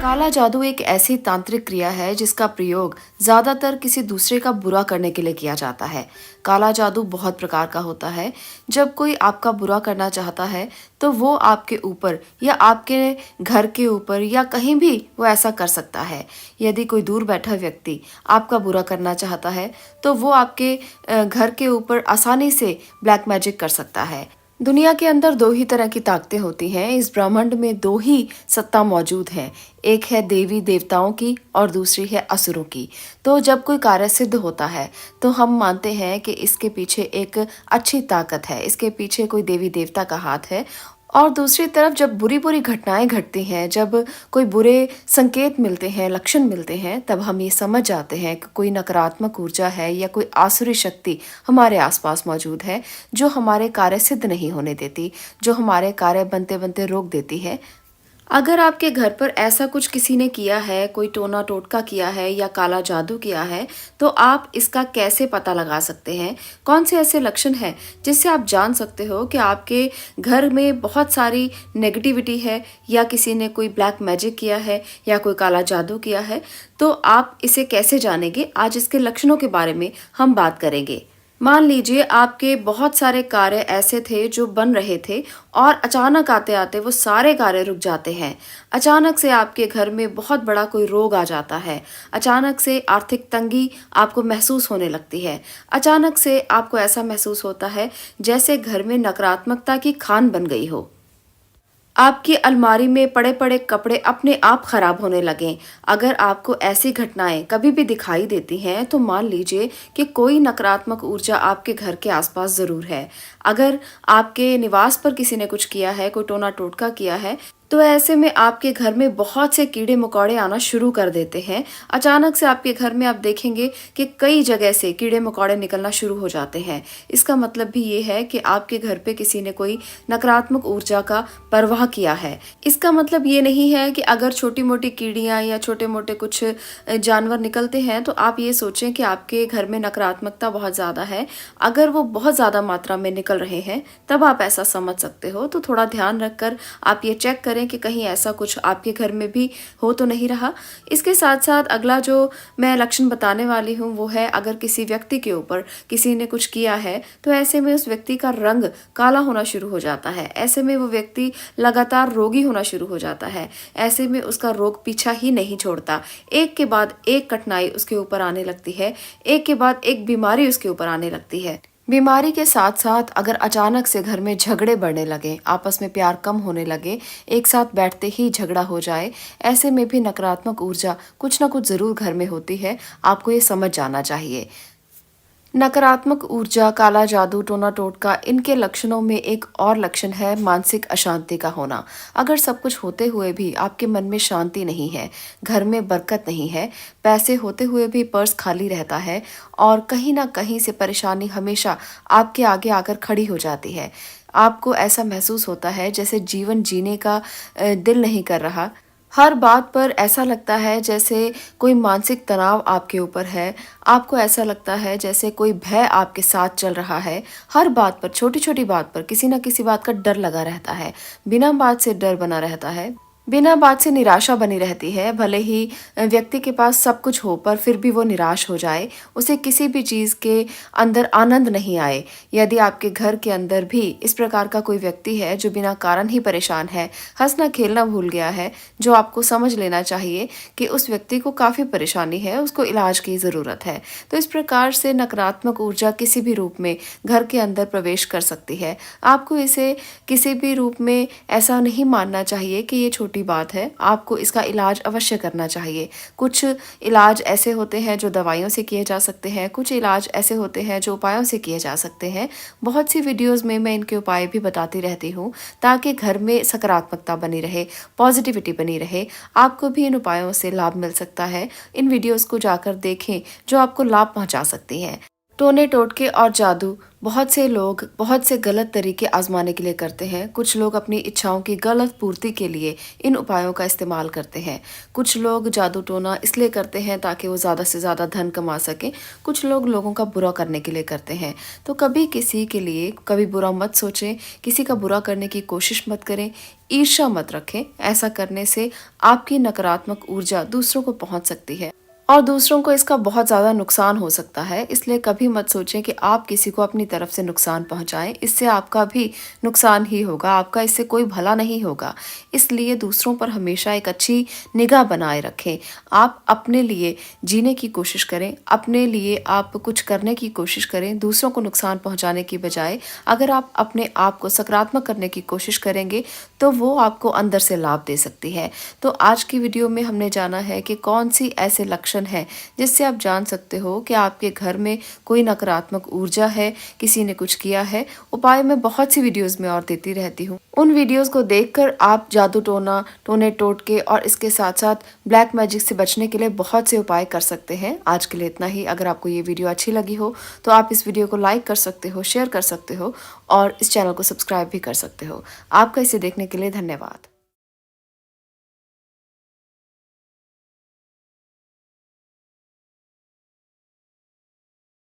काला जादू एक ऐसी तांत्रिक क्रिया है जिसका प्रयोग ज्यादातर किसी दूसरे का बुरा करने के लिए किया जाता है। काला जादू बहुत प्रकार का होता है। जब कोई आपका बुरा करना चाहता है तो वो आपके ऊपर या आपके घर के ऊपर या कहीं भी वो ऐसा कर सकता है। यदि कोई दूर बैठा व्यक्ति आपका बुरा करना चाहता है तो वो आपके घर के ऊपर आसानी से ब्लैक मैजिक कर सकता है। दुनिया के अंदर दो ही तरह की ताकतें होती हैं। इस ब्रह्मांड में दो ही सत्ता मौजूद है। एक है देवी देवताओं की और दूसरी है असुरों की। तो जब कोई कार्य सिद्ध होता है तो हम मानते हैं कि इसके पीछे एक अच्छी ताकत है, इसके पीछे कोई देवी देवता का हाथ है। और दूसरी तरफ जब बुरी बुरी घटनाएं घटती हैं, जब कोई बुरे संकेत मिलते हैं, लक्षण मिलते हैं, तब हम ये समझ जाते हैं कि कोई नकारात्मक ऊर्जा है या कोई आसुरी शक्ति हमारे आसपास मौजूद है जो हमारे कार्य सिद्ध नहीं होने देती, जो हमारे कार्य बनते बनते रोक देती है। अगर आपके घर पर ऐसा कुछ किसी ने किया है, कोई टोना टोटका किया है या काला जादू किया है, तो आप इसका कैसे पता लगा सकते हैं? कौन से ऐसे लक्षण हैं जिससे आप जान सकते हो कि आपके घर में बहुत सारी नेगेटिविटी है या किसी ने कोई ब्लैक मैजिक किया है या कोई काला जादू किया है? तो आप इसे कैसे जानेंगे? आज इसके लक्षणों के बारे में हम बात करेंगे। मान लीजिए आपके बहुत सारे कार्य ऐसे थे जो बन रहे थे और अचानक आते आते वो सारे कार्य रुक जाते हैं। अचानक से आपके घर में बहुत बड़ा कोई रोग आ जाता है। अचानक से आर्थिक तंगी आपको महसूस होने लगती है। अचानक से आपको ऐसा महसूस होता है जैसे घर में नकारात्मकता की खान बन गई हो। आपकी अलमारी में पड़े पड़े कपड़े अपने आप खराब होने लगें। अगर आपको ऐसी घटनाएं कभी भी दिखाई देती हैं तो मान लीजिए कि कोई नकारात्मक ऊर्जा आपके घर के आसपास जरूर है। अगर आपके निवास पर किसी ने कुछ किया है, कोई टोना टोटका किया है, तो ऐसे में आपके घर में बहुत से कीड़े मकोड़े आना शुरू कर देते हैं। अचानक से आपके घर में आप देखेंगे कि कई जगह से कीड़े मकोड़े निकलना शुरू हो जाते हैं। इसका मतलब भी ये है कि आपके घर पे किसी ने कोई नकारात्मक ऊर्जा का प्रवाह किया है। इसका मतलब ये नहीं है कि अगर छोटी मोटी कीड़ियां या छोटे मोटे कुछ जानवर निकलते हैं तो आप ये सोचें कि आपके घर में नकारात्मकता बहुत ज़्यादा है। अगर वो बहुत ज़्यादा मात्रा में निकल रहे हैं तब आप ऐसा समझ सकते हो। तो थोड़ा ध्यान रखकर आप ये चेक करें कि कहीं ऐसा कुछ आपके घर में भी हो तो नहीं रहा। इसके साथ साथ अगला जो मैं लक्षण बताने वाली हूँ वो है, अगर किसी व्यक्ति के ऊपर किसी ने कुछ किया है तो ऐसे में उस व्यक्ति का रंग काला होना शुरू हो जाता है। ऐसे में वो व्यक्ति लगातार रोगी होना शुरू हो जाता है। ऐसे में उसका रोग पीछा ही नहीं छोड़ता। एक के बाद एक कठिनाई उसके ऊपर आने लगती है, एक के बाद एक बीमारी उसके ऊपर आने लगती है। बीमारी के साथ साथ अगर अचानक से घर में झगड़े बढ़ने लगे, आपस में प्यार कम होने लगे, एक साथ बैठते ही झगड़ा हो जाए, ऐसे में भी नकारात्मक ऊर्जा कुछ ना कुछ जरूर घर में होती है। आपको ये समझ जाना चाहिए। नकारात्मक ऊर्जा, काला जादू, टोना टोटका, इनके लक्षणों में एक और लक्षण है मानसिक अशांति का होना। अगर सब कुछ होते हुए भी आपके मन में शांति नहीं है, घर में बरकत नहीं है, पैसे होते हुए भी पर्स खाली रहता है और कहीं ना कहीं से परेशानी हमेशा आपके आगे आकर खड़ी हो जाती है। आपको ऐसा महसूस होता है जैसे जीवन जीने का दिल नहीं कर रहा। हर बात पर ऐसा लगता है जैसे कोई मानसिक तनाव आपके ऊपर है। आपको ऐसा लगता है जैसे कोई भय आपके साथ चल रहा है। हर बात पर, छोटी छोटी बात पर किसी न किसी बात का डर लगा रहता है। बिना बात से डर बना रहता है। बिना बात से निराशा बनी रहती है। भले ही व्यक्ति के पास सब कुछ हो पर फिर भी वो निराश हो जाए, उसे किसी भी चीज़ के अंदर आनंद नहीं आए। यदि आपके घर के अंदर भी इस प्रकार का कोई व्यक्ति है जो बिना कारण ही परेशान है, हंसना खेलना भूल गया है, जो आपको समझ लेना चाहिए कि उस व्यक्ति को काफ़ी परेशानी है, उसको इलाज की ज़रूरत है। तो इस प्रकार से नकारात्मक ऊर्जा किसी भी रूप में घर के अंदर प्रवेश कर सकती है। आपको इसे किसी भी रूप में ऐसा नहीं मानना चाहिए कि ये छोटी बात है। आपको इसका इलाज अवश्य करना चाहिए। कुछ इलाज ऐसे होते हैं जो दवाइयों से किए जा सकते हैं, कुछ इलाज ऐसे होते हैं जो उपायों से किए जा सकते हैं। बहुत सी वीडियोस में मैं इनके उपाय भी बताती रहती हूँ ताकि घर में सकारात्मकता बनी रहे, पॉजिटिविटी बनी रहे। आपको भी इन उपायों से लाभ मिल सकता है। इन वीडियोस को जाकर देखें जो आपको लाभ पहुंचा सकती हैं। टोने टोटके और जादू बहुत से लोग बहुत से गलत तरीके आजमाने के लिए करते हैं। कुछ लोग अपनी इच्छाओं की गलत पूर्ति के लिए इन उपायों का इस्तेमाल करते हैं। कुछ लोग जादू टोना इसलिए करते हैं ताकि वो ज़्यादा से ज़्यादा धन कमा सकें। कुछ लोग लोगों का बुरा करने के लिए करते हैं। तो कभी किसी के लिए कभी बुरा मत सोचें, किसी का बुरा करने की कोशिश मत करें, ईर्ष्या मत रखें। ऐसा करने से आपकी नकारात्मक ऊर्जा दूसरों को पहुंच सकती है और दूसरों को इसका बहुत ज़्यादा नुकसान हो सकता है। इसलिए कभी मत सोचें कि आप किसी को अपनी तरफ से नुकसान पहुंचाएं। इससे आपका भी नुकसान ही होगा, आपका इससे कोई भला नहीं होगा। इसलिए दूसरों पर हमेशा एक अच्छी निगाह बनाए रखें। आप अपने लिए जीने की कोशिश करें, अपने लिए आप कुछ करने की कोशिश करें, दूसरों को नुकसान पहुंचाने की बजाय। अगर आप अपने आप को सकारात्मक करने की कोशिश करेंगे तो वो आपको अंदर से लाभ दे सकती है। तो आज की वीडियो में हमने जाना है कि कौन सी ऐसे लक्षण है जिससे आप जान सकते हो कि आपके घर में कोई नकारात्मक ऊर्जा है, किसी ने कुछ किया है। उपाय मैं बहुत सी वीडियोस में और देती रहती हूँ। उन वीडियोस को देखकर आप जादू टोना, टोने टोटके और इसके साथ साथ ब्लैक मैजिक से बचने के लिए बहुत से उपाय कर सकते हैं। आज के लिए इतना ही। अगर आपको ये वीडियो अच्छी लगी हो तो आप इस वीडियो को लाइक कर सकते हो, शेयर कर सकते हो और इस चैनल को सब्सक्राइब भी कर सकते हो। आपका इसे देखने के लिए धन्यवाद।